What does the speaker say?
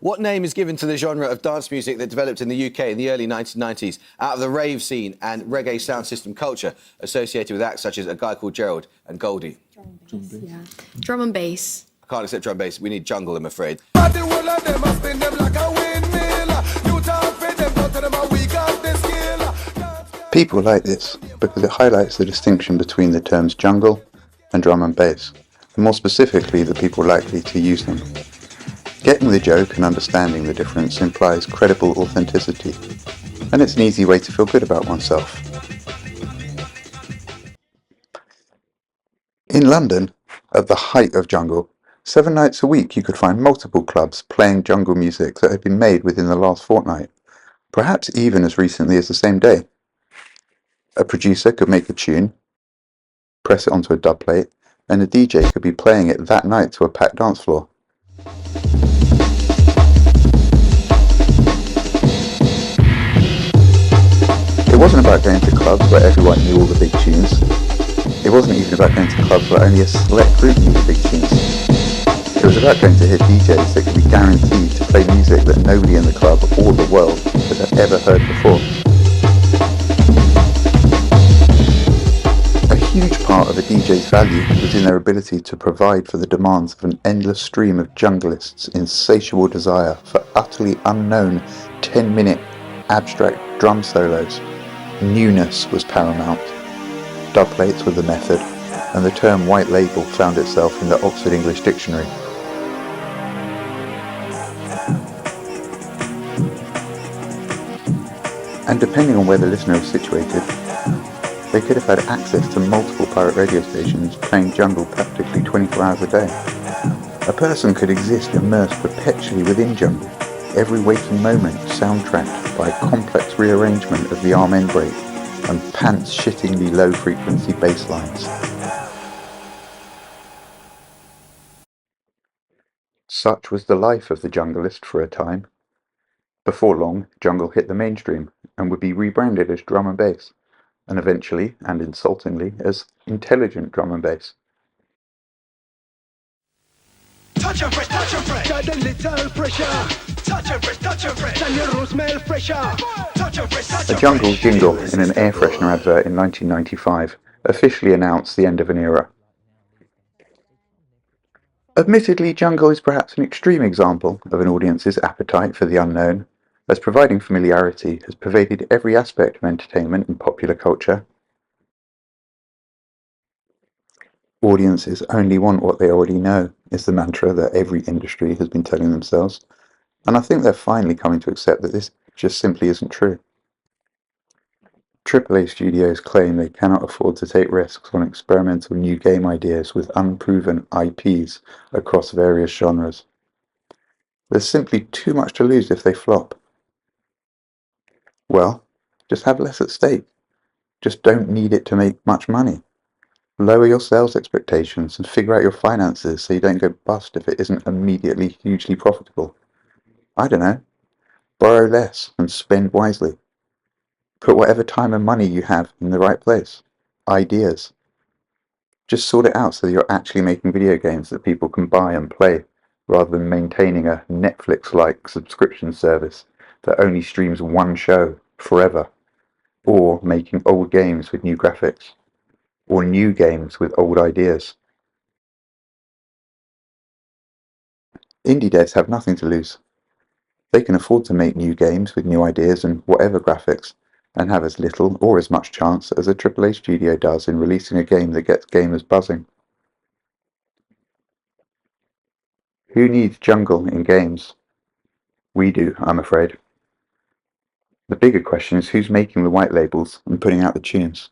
What name is given to the genre of dance music that developed in the UK in the early 1990s out of the rave scene and reggae sound system culture associated with acts such as A Guy Called Gerald and Goldie? Drum and bass. Yeah. Drum and bass. I can't accept drum and bass. We need jungle, I'm afraid. People like this because it highlights the distinction between the terms jungle and drum and bass, and more specifically the people likely to use them. Getting the joke and understanding the difference implies credible authenticity, and it's an easy way to feel good about oneself. In London, at the height of jungle, 7 nights a week you could find multiple clubs playing jungle music that had been made within the last fortnight, perhaps even as recently as the same day. A producer could make a tune, press it onto a dub plate, and a DJ could be playing it that night to a packed dance floor. It wasn't about going to clubs where everyone knew all the big tunes. It wasn't even about going to clubs where only a select group knew the big tunes. It was about going to hear DJs that could be guaranteed to play music that nobody in the club or the world had ever heard before. A huge part of a DJ's value was in their ability to provide for the demands of an endless stream of junglists' insatiable desire for utterly unknown 10-minute abstract drum solos. Newness was paramount. Dubplates were the method, and the term white label found itself in the Oxford English Dictionary. And depending on where the listener was situated, they could have had access to multiple pirate radio stations playing jungle practically 24 hours a day. A person could exist immersed perpetually within jungle, every waking moment soundtracked by a complex rearrangement of the arm end break and pants-shittingly low-frequency bass lines. Such was the life of the junglist for a time. Before long, jungle hit the mainstream and would be rebranded as drum and bass, and eventually, and insultingly, as intelligent drum and bass. Touch your breath, got a little pressure. Touch your breath, and your smell fresher. Touch your breath, A jungle jingle in an air freshener advert in 1995 officially announced the end of an era. Admittedly, jungle is perhaps an extreme example of an audience's appetite for the unknown, as providing familiarity has pervaded every aspect of entertainment and popular culture. Audiences only want what they already know is the mantra that every industry has been telling themselves, and I think they're finally coming to accept that this just simply isn't true. AAA studios claim they cannot afford to take risks on experimental new game ideas with unproven IPs across various genres. There's simply too much to lose if they flop. Well, just have less at stake. Just don't need it to make much money. Lower your sales expectations and figure out your finances so you don't go bust if it isn't immediately hugely profitable. I don't know. Borrow less and spend wisely. Put whatever time and money you have in the right place. Ideas. Just sort it out so that you're actually making video games that people can buy and play, rather than maintaining a Netflix-like subscription service that only streams one show forever, or making old games with new graphics, or new games with old ideas. Indie devs have nothing to lose. They can afford to make new games with new ideas and whatever graphics, and have as little or as much chance as a AAA studio does in releasing a game that gets gamers buzzing. Who needs jungle in games? We do, I'm afraid. The bigger question is who's making the white labels and putting out the tunes.